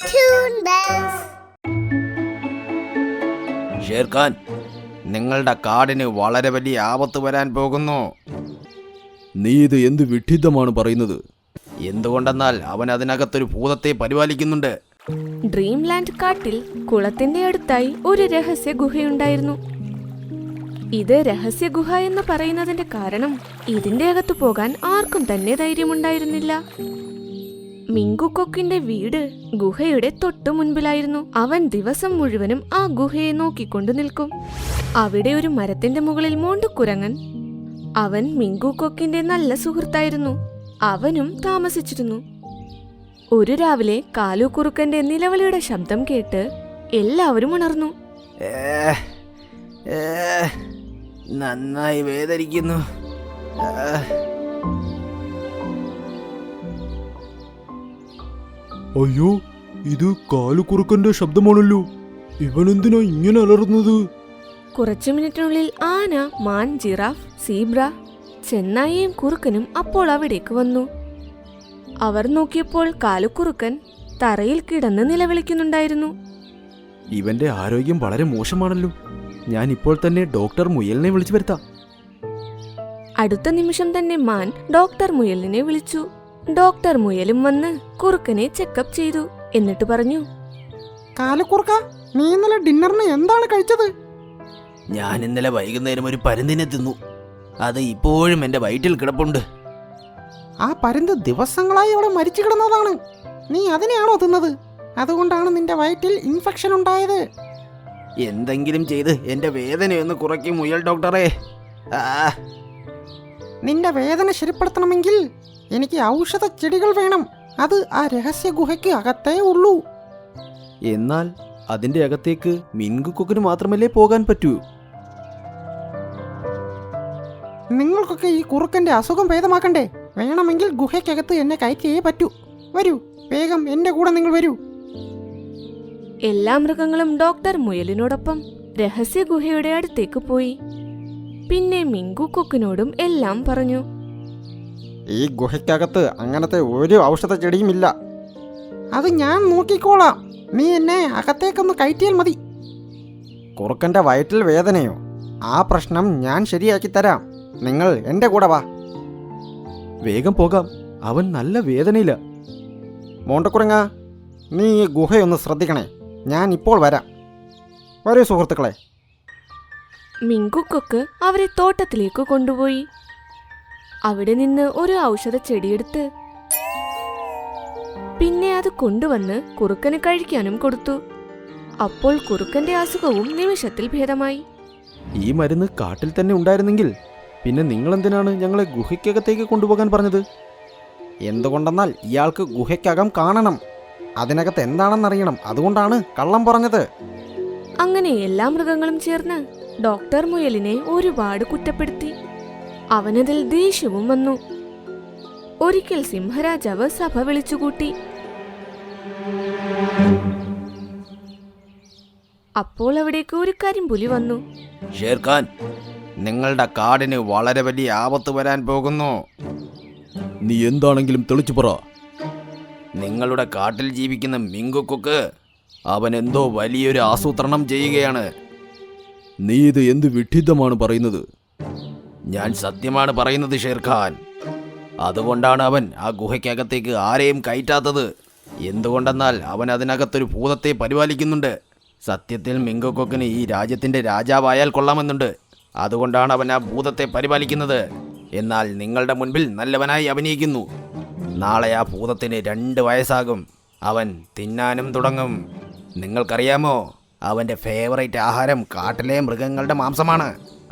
Toon Bells. Sher Khan, നിങ്ങളുടെ കാടിന് വളരെ വലിയ ആപത്ത് വരാൻ പോകുന്നു. നീ ഇത് എന്ത് വിഡ്ഢിത്തമാണ് പറയുന്നത്? എന്തുകൊണ്ടെന്നാൽ അവൻ അതിനകത്തൊരു ഭൂതത്തെ പരിപാലിക്കുന്നുണ്ട്. ഡ്രീംലാൻഡ് കാട്ടിൽ കുളത്തിന്റെ അടുത്തായി ഒരു രഹസ്യ ഗുഹയുണ്ടായിരുന്നു. ഇത് രഹസ്യ ഗുഹ എന്ന് പറയുന്നതിന്റെ കാരണം ഇതിന്റെ അകത്തു പോകാൻ ആർക്കും തന്നെ ധൈര്യമുണ്ടായിരുന്നില്ല. മിങ്കുക്കൊക്കിന്റെ വീട് ഗുഹയുടെ തൊട്ടു മുൻപിലായിരുന്നു. അവൻ ദിവസം മുഴുവനും ആ ഗുഹയെ നോക്കിക്കൊണ്ടു നിൽക്കും. അവിടെ ഒരു മരത്തിന്റെ മുകളിൽ മോണ്ടുകുരങ്ങൻ. അവൻ മിങ്കുക്കൊക്കിന്റെ നല്ല സുഹൃത്തായിരുന്നു. അവനും താമസിച്ചിരുന്നു. ഒരു രാവിലെ കാലുകുറുക്കന്റെ നിലവിളിയുടെ ശബ്ദം കേട്ട് എല്ലാവരും ഉണർന്നു. നന്നായി വേദനിക്കുന്നു. അയ്യോ, ഇത് കാലുകുറുക്കന്റെ ശബ്ദമാണല്ലോ. ഇവനെന്തിനാ ഇങ്ങനെ അലറുന്നത്? കുറച്ചു മിനിറ്റിനുള്ളിൽ ആന, മാൻ, ജിറാഫ്, സീബ്ര, ചെന്നായിയും കുറുക്കനും അപ്പോൾ അവിടേക്ക് വന്നു. അവർ നോക്കിയപ്പോൾ കാലുകുറുക്കൻ തറയിൽ കിടന്ന് നിലവിളിക്കുന്നുണ്ടായിരുന്നു. ഇവന്റെ ആരോഗ്യം വളരെ മോശമാണല്ലോ. ഞാൻ ഇപ്പോൾ തന്നെ ഡോക്ടർ മുയലിനെ വിളിച്ചു വരുത്താം. അടുത്ത നിമിഷം തന്നെ മാൻ ഡോക്ടർ മുയലിനെ വിളിച്ചു. ഡോക്ടർ മുയലും വന്ന് കുറുക്കനെ ചെക്കപ്പ് ചെയ്തു. എന്നിട്ട് പറഞ്ഞു, കാലുകുറുക്ക, നീ ഇന്നലെ ഡിന്നറിന് എന്താണ് കഴിച്ചത്? ഞാൻ ഇന്നലെ വൈകുന്നേരം ഒരു പരുന്തിനെ തിന്നു. അത് ഇപ്പോഴും എന്റെ വയറ്റിൽ കിടപ്പുണ്ട്. ആ പരുന്ത് ദിവസങ്ങളായി അവിടെ മരിച്ചു കിടന്നതാണ്. നീ അതിനെയാണോ തിന്നത്? അതുകൊണ്ടാണ് നിന്റെ വയറ്റിൽ ഇൻഫെക്ഷൻ ഉണ്ടായത്. എന്തെങ്കിലും ചെയ്ത് എന്റെ വേദനയൊന്ന് കുറയ്ക്കും മുയൽ ഡോക്ടറെ. നിന്റെ വേദന ശരിപ്പെടുത്തണമെങ്കിൽ എനിക്ക് ഔഷധ ചെടികൾ വേണം. അത് ആ രഹസ്യ ഗുഹയ്ക്ക് അകത്തേ ഉള്ളൂ. എന്നാൽ അതിന്റെ അകത്തേക്ക് മിൻകുക്കൊക്കിന് മാത്രമല്ലേ പോകാൻ പറ്റൂ? നിങ്ങൾക്കൊക്കെ ഈ കുറുക്കന്റെ അസുഖം ഭേദമാക്കണ്ടേ? വേണമെങ്കിൽ ഗുഹയ്ക്കകത്ത് എന്നെ കയറ്റിയേ പറ്റൂ. വരൂ, വേഗം എന്റെ കൂടെ നിങ്ങൾ വരൂ. എല്ലാ മൃഗങ്ങളും ഡോക്ടർ മുയലിനോടൊപ്പം രഹസ്യ ഗുഹയുടെ അടുത്തേക്ക് പോയി. പിന്നെ മിങ്കുക്കൊക്കിനോടും എല്ലാം പറഞ്ഞു. ഈ ഗുഹയ്ക്കകത്ത് അങ്ങനത്തെ ഒരു ഔഷധ ചെടിയും ഇല്ല. അത് ഞാൻ നോക്കിക്കോളാം. നീ എന്നെ അകത്തേക്കൊന്ന് കയറ്റിയാൽ മതി. കുറുക്കന്റെ വയറ്റിൽ വേദനയോ? ആ പ്രശ്നം ഞാൻ ശരിയാക്കി തരാം. നിങ്ങൾ എൻ്റെ കൂടെ വാ. വേഗം പോകാം, അവൻ നല്ല വേദനയില്ല. മോണ്ടക്കുരങ്ങ, നീ ഈ ഗുഹയൊന്ന് ശ്രദ്ധിക്കണേ. ഞാൻ ഇപ്പോൾ വരാം. വരൂ സുഹൃത്തുക്കളെ. മിങ്കുക്കൊക്ക് അവരെ തോട്ടത്തിലേക്ക് കൊണ്ടുപോയി. അവിടെ നിന്ന് ഒരു ഔഷധ ചെടിയെടുത്ത് പിന്നെ അത് കൊണ്ടുവന്ന് കുറുക്കന് കഴിക്കാനും കൊടുത്തു. അപ്പോൾ കുറുക്കന്റെ അസുഖവും നിമിഷത്തിൽ ഭേദമായി. ഈ മരുന്ന് കാട്ടിൽ തന്നെ ഉണ്ടായിരുന്നെങ്കിൽ പിന്നെ നിങ്ങളെന്തിനാണ് ഞങ്ങളെ ഗുഹയ്ക്കകത്തേക്ക് കൊണ്ടുപോകാൻ പറഞ്ഞത്? എന്തുകൊണ്ടെന്നാൽ ഇയാൾക്ക് ഗുഹയ്ക്കകം കാണണം. അതിനകത്ത് എന്താണെന്നറിയണം. അതുകൊണ്ടാണ് കള്ളം പറഞ്ഞത്. അങ്ങനെ എല്ലാ മൃഗങ്ങളും ചേർന്ന് ഡോക്ടർ മുയലിനെ ഒരുപാട് കുറ്റപ്പെടുത്തി. അവനതിൽ ദേഷ്യവും വന്നു. ഒരിക്കൽ സിംഹരാജാവ് സഭ വിളിച്ചുകൂട്ടി. അപ്പോൾ അവിടേക്ക് ഒരു കരിമ്പുലി വന്നു. ഷേർഖാൻ, നിങ്ങളുടെ കാടിന് വളരെ വലിയ ആപത്ത് വരാൻ പോകുന്നു. നീ എന്താണെങ്കിലും തെളിച്ചു പറ. നിങ്ങളുടെ കാട്ടിൽ ജീവിക്കുന്ന മിങ്കുക്കൊക്ക് അവൻ എന്തോ വലിയൊരു ആസൂത്രണം ചെയ്യുകയാണ്. നീ ഇത് എന്ത് വിഡ്ഢിത്തമാണ് പറയുന്നത്? ഞാൻ സത്യമാണ് പറയുന്നത് ഷേർഖാൻ. അതുകൊണ്ടാണ് അവൻ ആ ഗുഹയ്ക്കകത്തേക്ക് ആരെയും കയറ്റാത്തത്. എന്തുകൊണ്ടെന്നാൽ അവൻ അതിനകത്തൊരു ഭൂതത്തെ പരിപാലിക്കുന്നുണ്ട്. സത്യത്തിൽ മിങ്കുക്കൊക്കിന് ഈ രാജ്യത്തിൻ്റെ രാജാവായാൽ കൊള്ളാമെന്നുണ്ട്. അതുകൊണ്ടാണ് അവൻ ആ ഭൂതത്തെ പരിപാലിക്കുന്നത്. എന്നാൽ നിങ്ങളുടെ മുൻപിൽ നല്ലവനായി അഭിനയിക്കുന്നു. നാളെ ആ ഭൂതത്തിന് 2 വയസ്സാകും. അവൻ തിന്നാനും തുടങ്ങും. നിങ്ങൾക്കറിയാമോ, അവൻ്റെ ഫേവറേറ്റ് ആഹാരം കാട്ടിലെ മൃഗങ്ങളുടെ മാംസമാണ്.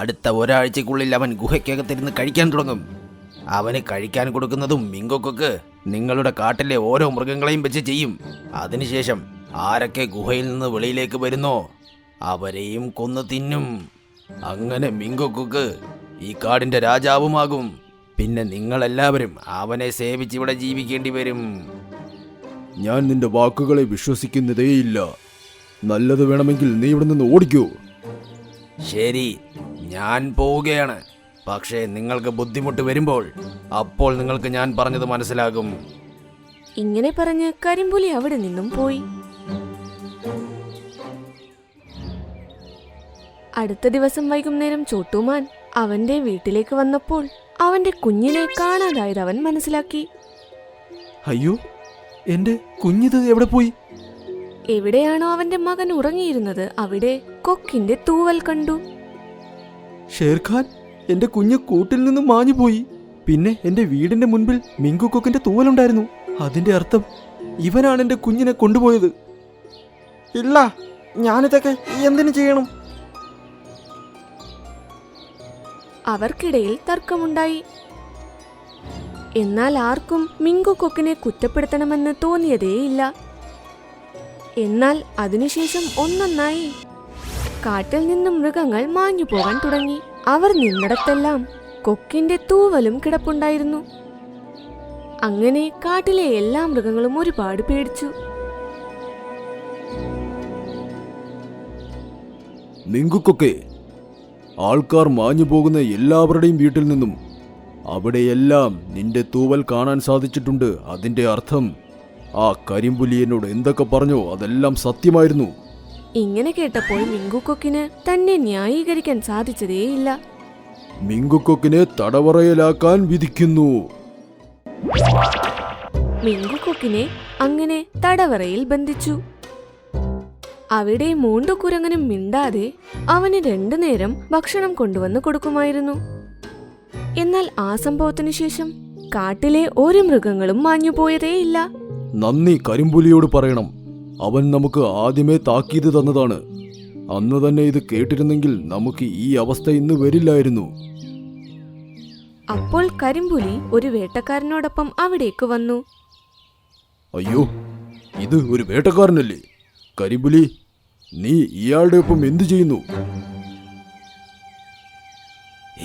അടുത്ത ഒരാഴ്ചക്കുള്ളിൽ അവൻ ഗുഹയ്ക്കകത്തിരുന്ന് കഴിക്കാൻ തുടങ്ങും. അവന് കഴിക്കാൻ കൊടുക്കുന്നതും മിങ്കുക്കൊക്ക് നിങ്ങളുടെ കാട്ടിലെ ഓരോ മൃഗങ്ങളെയും വെച്ച് ചെയ്യും. അതിനുശേഷം ആരൊക്കെ ഗുഹയിൽ നിന്ന് വെളിയിലേക്ക് വരുന്നോ അവരെയും കൊന്നു തിന്നും. അങ്ങനെ മിങ്കുക്കൊക്ക് ഈ കാടിൻ്റെ രാജാവുമാകും. പിന്നെ നിങ്ങളെല്ലാവരും അവനെ സേവിച്ചിവിടെ ജീവിക്കേണ്ടി വരും. ഞാൻ നിന്റെ വാക്കുകളെ വിശ്വസിക്കുന്നതേയില്ല. നല്ലത് വേണമെങ്കിൽ നീ ഇവിടെ നിന്ന് ഓടിക്കൂ. ശരി, ഞാൻ പോവുകയാണ്. പക്ഷേ നിങ്ങൾക്ക് ബുദ്ധിമുട്ട് വരുമ്പോൾ അപ്പോൾ നിങ്ങൾക്ക് ഞാൻ പറഞ്ഞത് മനസ്സിലാകും. ഇങ്ങനെ പറഞ്ഞ് കരിമ്പുലി അവിടെ നിന്നും പോയി. അടുത്ത ദിവസം വൈകുന്നേരം ചോട്ടുമാൻ അവന്റെ വീട്ടിലേക്ക് വന്നപ്പോൾ അവന്റെ കുഞ്ഞിനെ കാണാതായത് അവൻ മനസ്സിലാക്കി. അയ്യോ, എന്റെ കുഞ്ഞിത് എവിടെ പോയി? എവിടെയാണോ അവന്റെ മകൻ ഉറങ്ങിയിരുന്നത് അവിടെ കൊക്കിന്റെ തൂവൽ കണ്ടു. ഷേർഖാൻ, എന്റെ കുഞ്ഞ് കൂട്ടിൽ നിന്നും മാഞ്ഞു പോയി. പിന്നെ എന്റെ വീടിന്റെ മുൻപിൽ മിങ്കു കൊക്കിന്റെ തൂവലുണ്ടായിരുന്നു. അതിന്റെ അർത്ഥം ഇവനാണ് എന്റെ കുഞ്ഞിനെ കൊണ്ടുപോയത്. ഇല്ല, ഞാനിതൊക്കെ എന്തിനു ചെയ്യണം? അവർക്കിടയിൽ തർക്കമുണ്ടായി. എന്നാൽ ആർക്കും മിങ്കു കൊക്കിനെ കുറ്റപ്പെടുത്തണമെന്ന് തോന്നിയതേയില്ല. എന്നാൽ അതിനുശേഷം ഒന്നൊന്നായി കാട്ടിൽ നിന്നും മൃഗങ്ങൾ മാഞ്ഞു പോകാൻ തുടങ്ങി. അവർ നിന്നിടത്തെല്ലാം കൊക്കിന്റെ തൂവലും കിടപ്പുണ്ടായിരുന്നു. അങ്ങനെ കാട്ടിലെ എല്ലാ മൃഗങ്ങളും ഒരുപാട് പേടിച്ചു. മിങ്കുക്കൊക്കെ, ആൾക്കാർ മാഞ്ഞു പോകുന്ന എല്ലാവരുടെയും വീട്ടിൽ നിന്നും അവിടെയെല്ലാം നിന്റെ തൂവൽ കാണാൻ സാധിച്ചിട്ടുണ്ട്. അതിന്റെ അർത്ഥം ആ കരിമ്പുലി എന്നോട് എന്തൊക്കെ പറഞ്ഞോ അതെല്ലാം സത്യമായിരുന്നു. ഇങ്ങനെ കേട്ടപ്പോൾ മിങ്കുക്കൊക്കിന് തന്നെ ന്യായീകരിക്കാൻ സാധിച്ചതേയില്ല. മിങ്കുക്കൊക്കിനെ തടവറയിലാക്കാൻ വിധിക്കുന്നു. മിങ്കുക്കൊക്കിനെ അങ്ങനെ തടവറയിൽ ബന്ധിച്ചു. അവിടെ മൂണ്ടുകുരങ്ങനും മിണ്ടാതെ അവന് 2 നേരം ഭക്ഷണം കൊണ്ടുവന്ന് കൊടുക്കുമായിരുന്നു. എന്നാൽ ആ സംഭവത്തിനു ശേഷം കാട്ടിലെ ഒരു മൃഗങ്ങളും മാഞ്ഞുപോയതേയില്ല. നന്ദി കരിമ്പുലിയോട് പറയണം. അവൻ നമുക്ക് ആദ്യമേ താക്കീത് തന്നതാണ്. അന്ന് തന്നെ ഇത് കേട്ടിരുന്നെങ്കിൽ നമുക്ക് ഈ അവസ്ഥ ഇന്ന് വരില്ലായിരുന്നു. അപ്പോൾ കരിമ്പുലി ഒരു വേട്ടക്കാരനോടൊപ്പം അവിടേക്ക് വന്നു. അയ്യോ, ഇത് ഒരു വേട്ടക്കാരനല്ലേ? കരിമ്പുലി, നീ ഇയാളുടെ ഒപ്പം എന്തു ചെയ്യുന്നു?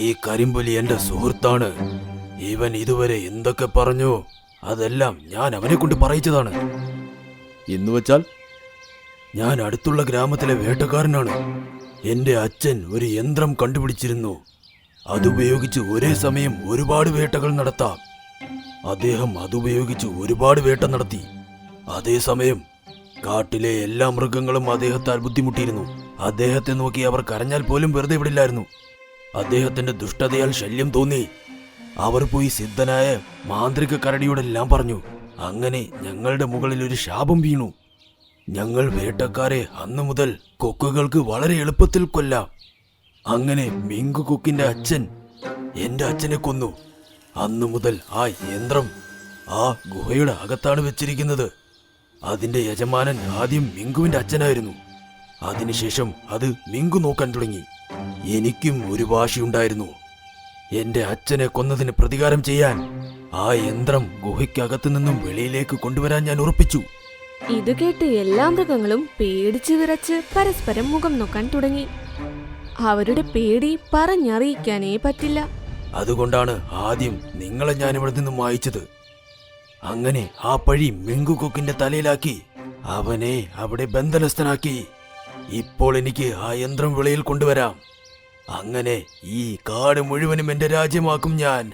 ഈ കരിമ്പുലി എന്റെ സുഹൃത്താണ്. ഇവൻ ഇതുവരെ എന്തൊക്കെ പറഞ്ഞോ അതെല്ലാം ഞാൻ അവനെ കൊണ്ട് പറയിച്ചതാണ്. എന്നുവെച്ചാൽ? ഞാൻ അടുത്തുള്ള ഗ്രാമത്തിലെ വേട്ടക്കാരനാണ്. എന്റെ അച്ഛൻ ഒരു യന്ത്രം കണ്ടുപിടിച്ചിരുന്നു. അതുപയോഗിച്ച് ഒരേ സമയം ഒരുപാട് വേട്ടകൾ നടത്താം. അദ്ദേഹം അതുപയോഗിച്ച് ഒരുപാട് വേട്ട നടത്തി. അതേസമയം കാട്ടിലെ എല്ലാ മൃഗങ്ങളും അദ്ദേഹത്താൽ ബുദ്ധിമുട്ടിയിരുന്നു. അദ്ദേഹത്തെ നോക്കി അവർ കരഞ്ഞാൽ പോലും വെറുതെ വിടില്ലായിരുന്നു. അദ്ദേഹത്തിന്റെ ദുഷ്ടതയാൽ ശല്യം തോന്നി. അവർ പോയി സിദ്ധനായ മാന്ത്രിക കരടിയോടെല്ലാം പറഞ്ഞു. അങ്ങനെ ഞങ്ങളുടെ മുകളിൽ ഒരു ശാപം വീണു. ഞങ്ങൾ വേട്ടക്കാരെ അന്നു മുതൽ കൊക്കുകൾക്ക് വളരെ എളുപ്പത്തിൽ കൊല്ലാം. അങ്ങനെ മിങ്കു കൊക്കിന്റെ അച്ഛൻ എന്റെ അച്ഛനെ കൊന്നു. അന്നു മുതൽ ആ യന്ത്രം ആ ഗുഹയുടെ അകത്താണ് വെച്ചിരിക്കുന്നത്. അതിന്റെ യജമാനൻ ആദ്യം മിങ്കുവിന്റെ അച്ഛനായിരുന്നു. അതിനുശേഷം അത് മിങ്കു നോക്കാൻ തുടങ്ങി. എനിക്കും ഒരു വാശിയുണ്ടായിരുന്നു. എന്റെ അച്ഛനെ കൊന്നതിന് പ്രതികാരം ചെയ്യാൻ ആ യന്ത്രം ഗുഹയ്ക്കകത്തു നിന്നും വെളിയിലേക്ക് കൊണ്ടുവരാൻ ഞാൻ ഉറപ്പിച്ചു. ഇത് കേട്ട് എല്ലാ മൃഗങ്ങളും പേടിച്ചു വിറച്ച് പരസ്പരം മുഖം നോക്കാൻ തുടങ്ങി. അവരുടെ പേടി പറഞ്ഞറിയിക്കാനേ പറ്റില്ല. അതുകൊണ്ടാണ് ആദ്യം നിങ്ങളെ ഞാൻ ഇവിടെ നിന്നും വായിച്ചത്. അങ്ങനെ ആ പഴി മിങ്കു കൊക്കിന്റെ തലയിലാക്കി അവനെ അവിടെ ബന്ധനസ്ഥനാക്കി. ഇപ്പോൾ എനിക്ക് ആ യന്ത്രം വെളിയിൽ കൊണ്ടുവരാം. അങ്ങനെ ഈ കാട് മുഴുവനും എന്റെ രാജ്യമാക്കും ഞാൻ.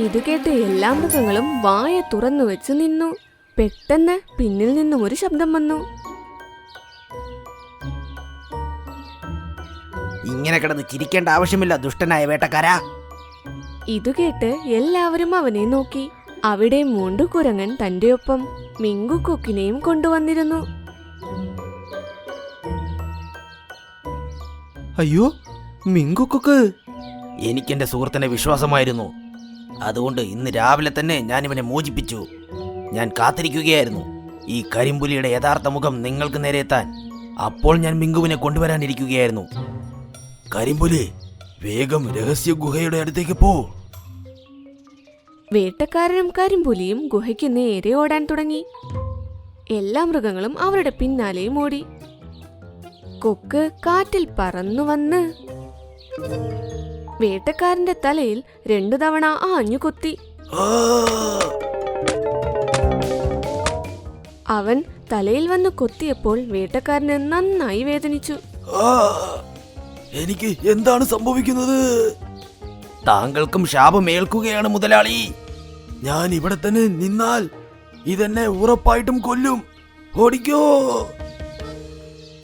ഇത് കേട്ട് എല്ലാ മൃഗങ്ങളും വായ തുറന്നു വെച്ച് നിന്നു. പെട്ടെന്ന് പിന്നിൽ നിന്നും ഒരു ശബ്ദം വന്നു. ഇങ്ങനെ കിടന്ന് ചിരിക്കേണ്ട ആവശ്യമില്ല ദുഷ്ടനായ വേട്ടക്കാരാ. ഇത് കേട്ട് എല്ലാവരും അവനെ നോക്കി. അവിടെ മൂണ്ടുകുരങ്ങൻ തന്റെ ഒപ്പം മിങ്കു കൊക്കിനെയും കൊണ്ടുവന്നിരുന്നു. അയ്യോ, മിങ്കുക്കൊക്ക്! എനിക്കെന്റെ സുഹൃത്തിനെ വിശ്വാസമായിരുന്നു. അതുകൊണ്ട് ഇന്ന് രാവിലെ തന്നെ ഞാൻ ഇവനെ മോചിപ്പിച്ചു. ഞാൻ കാത്തിരിക്കുകയായിരുന്നു ഈ കരിമ്പുലിയുടെ യഥാർത്ഥ മുഖം നിങ്ങൾക്ക് നേരെ എത്താൻ. അപ്പോൾ ഞാൻ മിങ്കുവിനെ കൊണ്ടുവരാനിരിക്കുകയായിരുന്നു. കരിമ്പുലി, വേഗം രഹസ്യ ഗുഹയുടെ അടുത്തേക്ക് പോ. വേട്ടക്കാരനും കരിമ്പുലിയും ഗുഹയ്ക്ക് നേരെ ഓടാൻ തുടങ്ങി. എല്ലാ മൃഗങ്ങളും അവരുടെ പിന്നാലെയും ഓടി. കൊക്ക് കാറ്റിൽ പറന്നു വന്ന് വേട്ടക്കാരന്റെ തലയിൽ 2 തവണ ആഞ്ഞു കൊത്തി. അവൻ തലയിൽ വന്ന് കൊത്തിയപ്പോൾ വേട്ടക്കാരന് നന്നായി വേദനിച്ചു. എനിക്ക് എന്താണ് സംഭവിക്കുന്നത്? താങ്കൾക്കും ശാപം ഏൽക്കുകയാണ് മുതലാളി. ഞാൻ ഇവിടെ തന്നെ നിന്നാൽ ഇതെന്നെ ഉറപ്പായിട്ടും കൊല്ലും. ഓടിക്കോ.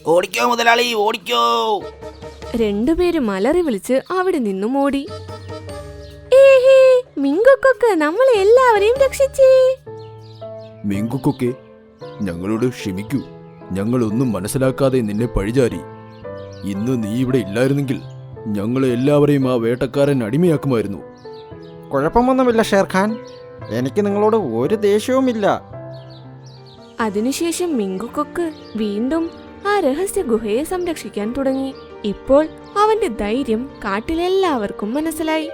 ഓടിക്കോ മുതലാളി, ഓടിക്കോ. രണ്ടുപേരും അലറി വിളിച്ച് അവിടെ നിന്നും ഓടി. ഏഹേ, മിങ്കുക്കൊക്ക് നമ്മളെ എല്ലാവരെയും രക്ഷിച്ചേ. മിങ്കുക്കൊക്കെ, ഞങ്ങളോട് ക്ഷമിക്കൂ. ഞങ്ങളൊന്നും മനസ്സിലാക്കാതെ നിന്നെ പഴിചാരി. ഇന്ന് നീ ഇവിടെ ഇല്ലായിരുന്നെങ്കിൽ ഞങ്ങളെ എല്ലാവരെയും ആ വേട്ടക്കാരൻ അടിമയാക്കുമായിരുന്നു. കുഴപ്പമൊന്നുമില്ല ഷേർഖാൻ, എനിക്ക് നിങ്ങളോട് ഒരു ദേഷ്യവുമില്ല. അതിനുശേഷം മിങ്കുക്കൊക്ക് വീണ്ടും ആ രഹസ്യ ഗുഹയെ സംരക്ഷിക്കാൻ തുടങ്ങി. ഇപ്പോൾ അവന്റെ ധൈര്യം കാട്ടിലെല്ലാവർക്കും മനസ്സിലായി.